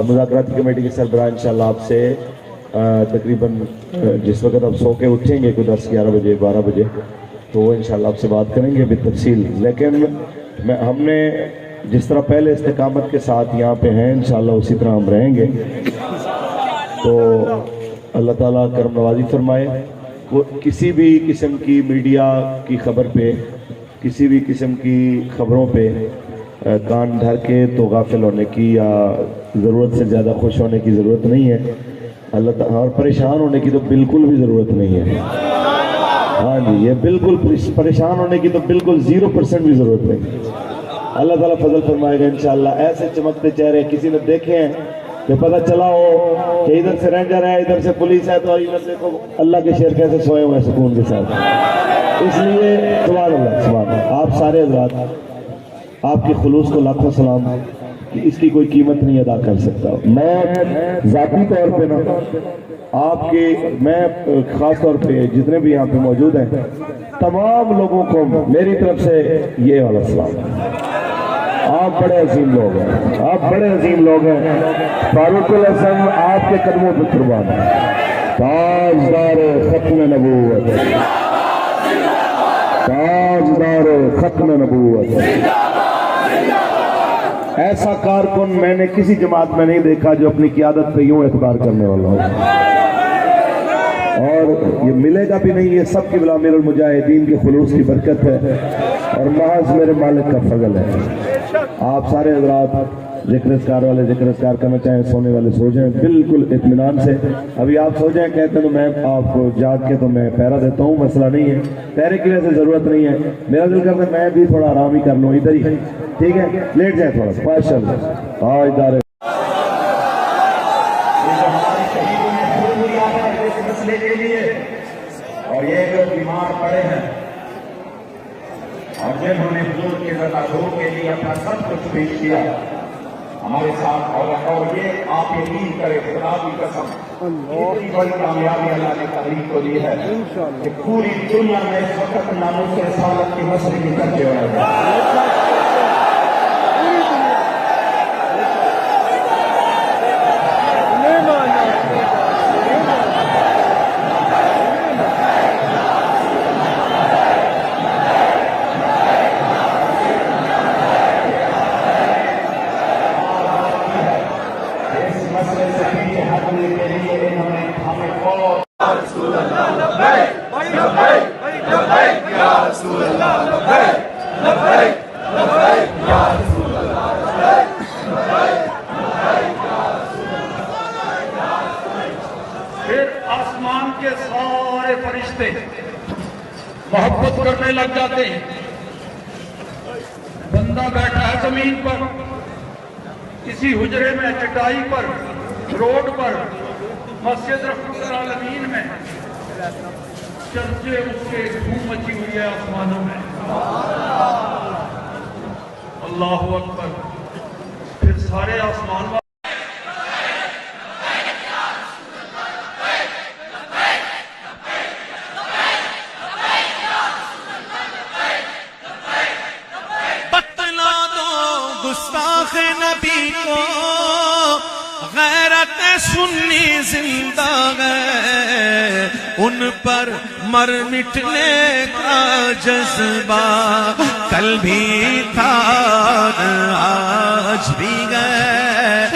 मुज़ाकराती committee के सरबराह इंशाल्लाह आपसे तकरीबन जिस वक्त आप सो के उठेंगे कोई 10-11 बजे 12 बजे तो वो इंशाल्लाह आपसे बात करेंगे बितफसील। लेकिन हमने जिस तरह पहले इस्तिकामत के साथ यहाँ पे हैं इंशाल्लाह उसी तरह हम रहेंगे। तो अल्लाह ताला करम नवाजी फरमाए। वो किसी भी किस्म की मीडिया की खबर पे, किसी भी किस्म की खबरों पे कान धर के तो गाफिल होने की या ज़रूरत से ज़्यादा खुश होने की ज़रूरत नहीं है। अल्लाह ताला और परेशान होने की तो बिल्कुल भी ज़रूरत नहीं है। हाँ जी, ये बिल्कुल परेशान होने की तो बिल्कुल 0% भी ज़रूरत नहीं। अल्लाह ताला फजल फरमाएगा इंशाल्लाह। ऐसे चमकते चेहरे किसी ने देखे हैं कि पता चला हो कि इधर से रेंजर है, इधर से पुलिस है, तो इधर देखो अल्लाह के शेर कैसे सोए हुए हैं सुकून के साथ। इसलिए सुभान अल्लाह, सुभान अल्लाह। आप सारे हज़रात आपके खुलूस को लाखों सलाम कि इसकी कोई कीमत नहीं अदा कर सकता। मैं ज़ाती तौर पे ना मैं ख़ास तौर पे जितने भी यहाँ पे मौजूद हैं तमाम लोगों को मेरी तरफ से ये वाला सलाम। आप बड़े अजीम लोग हैं, आप बड़े अजीम लोग हैं। फारूकुल हसन आपके कदमों पर कुर्बान है। ताजदार खत्म नबूवत, ताजदार खत्म नबूवत। ऐसा कारकुन मैंने किसी जमात में नहीं देखा जो अपनी क़ियादत पे यूं एतबार करने वाला हो, और ये मिलेगा भी नहीं। ये सब की अमीरुल मुजाहिदीन के खुलूस की बरकत है और महज मेरे मालिक का फजल है। आप सारे हज़रात ज़िक्र-ए-अस्कार वाले ज़िक्र-ए-अस्कार करना चाहें, सोने वाले सो जाएं बिल्कुल इत्मीनान से। अभी आप सो जाएं कहते हैं तो मैं आपको जाग के तो मैं पहरा देता हूँ, मसला नहीं है। पहरे की वैसे ज़रूरत नहीं है। मेरा दिल करता है मैं भी थोड़ा आराम ही कर लूँ इधर ही, ठीक है? लेट जाए थोड़ा सा माशाअल्लाह। हाँ इधर के लिए और ये जो बीमार पड़े हैं और जिन्होंने बुजुर्ग की ज़रूरत के लिए अपना सब कुछ पेश किया हमारे साथ, और ये आप यकीन करें खुदा की कसम इतनी बड़ी कामयाबी अल्लाह ने तकलीफ को दी है कि पूरी दुनिया में इस वक्त नामों से रिसालत की मसले करते हो रहे हैं। आसमान के सारे फरिश्ते मोहब्बत करने लग जाते हैं। बंदा बैठा है जमीन पर, किसी हुजरे में, चटाई पर, रोड पर, मस्जिद रहमतुल आलमीन में, चर्चे उसके धूम मची हुई है आसमानों में। अल्लाहु अकबर। फिर सारे आसमान गुस्ताख नबी को गैरत सुन्नी जिंदा है, उन पर मर मिटने का जज्बा कल भी था आज भी गए।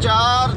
4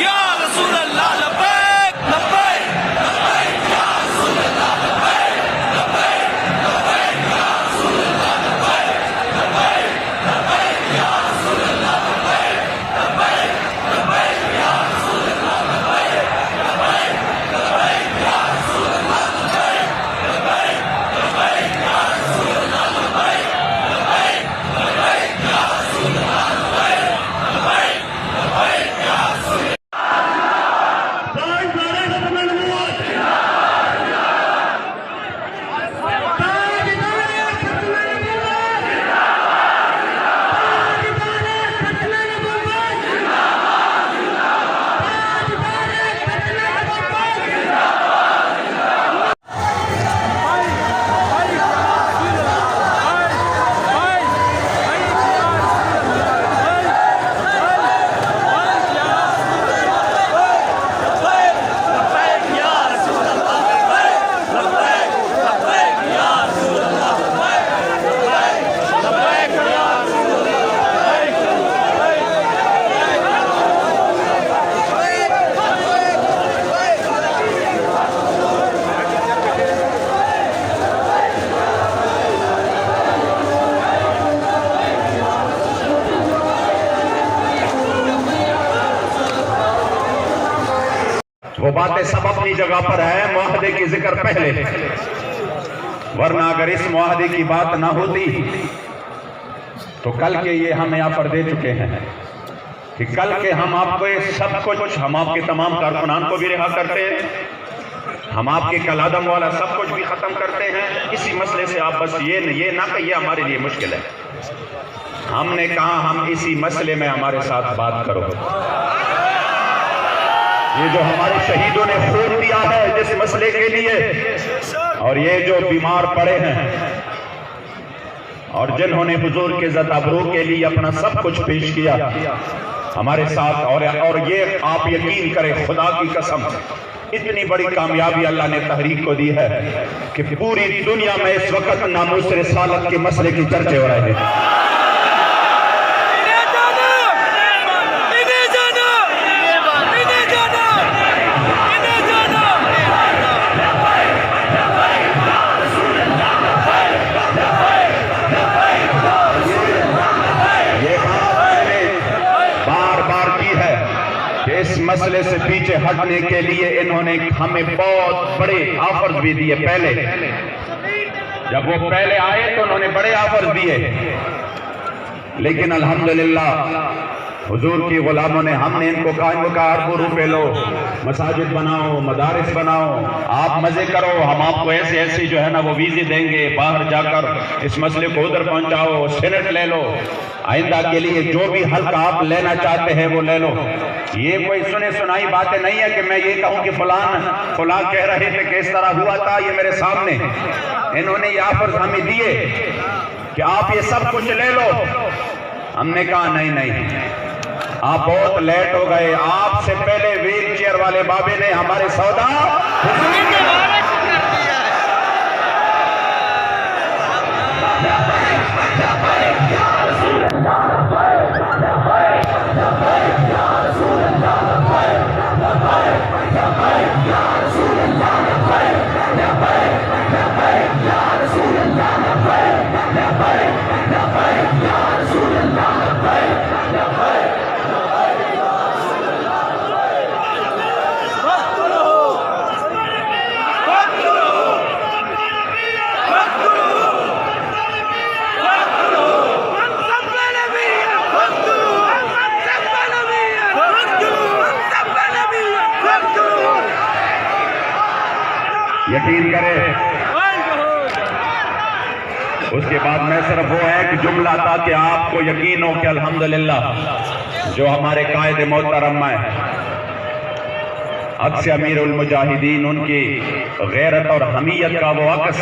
या रसूल अल्लाह लब्बैक लब्बैक वो बातें सब अपनी जगह पर है, मुआहदे की जिक्र पहले, वरना अगर इस मुआहदे की बात ना होती तो कल के ये हम यहाँ पर दे चुके हैं कि कल के हम आपको ये सब कुछ, हम आपके तमाम कारकुनान को भी रिहा करते हैं, हम आपके कलादम वाला सब कुछ भी खत्म करते हैं। इसी मसले से आप बस ये ना कहिए हमारे लिए मुश्किल है। हमने कहा हम इसी मसले में हमारे साथ बात करो। ये जो हमारे शहीदों ने खून दिया है जिस मसले के लिए, और ये जो बीमार पड़े हैं और जिन्होंने हुजूर के ज़त-अबरू के लिए अपना सब कुछ पेश किया हमारे साथ, और ये आप यकीन करें, खुदा की कसम, इतनी बड़ी कामयाबी अल्लाह ने तहरीक को दी है कि पूरी दुनिया में इस वक्त नामूस रिसालत के मसले की चर्चे हो रहे हैं। इस मसले से पीछे हटने के लिए इन्होंने हमें बहुत बड़े ऑफर्स भी दिए। पहले जब वो पहले आए तो उन्होंने बड़े ऑफर्स दिए, लेकिन अल्हम्दुलिल्लाह हुजूर की गुलामों ने, हमने इनको कहा अरबों रुपए लो, मसाजिद बनाओ, मदारिस बनाओ, आप मजे करो, हम आपको ऐसे ऐसे जो है ना वो वीजे देंगे, बाहर जाकर इस मसले को उधर पहुंचाओ, सेनेट ले लो, आइंदा के लिए जो भी हल्का आप लेना चाहते हैं वो ले लो। ये कोई सुने सुनाई बातें नहीं है कि मैं ये कहूं कि फलां कह रहे थे कि इस तरह हुआ था। ये मेरे सामने इन्होंने ये ऑफर हमें दिए कि आप ये सब कुछ ले लो। हमने कहा नहीं, आप बहुत लेट हो गए, आपसे पहले व्हील चेयर वाले बाबे ने हमारे सौदा यकीन करें। उसके बाद मैं सिर्फ वो है कि जुमला था कि आपको यकीन हो कि अल्हम्दुलिल्लाह जो हमारे कायदे मोहतरम है अक्स अमीरुल मुजाहिदीन, उनकी गैरत और हमीयत का वो अक्स,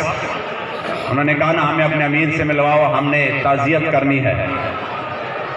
उन्होंने कहा ना हमें अपने अमीर से मिलवाओ, हमने ताज़ियत करनी है।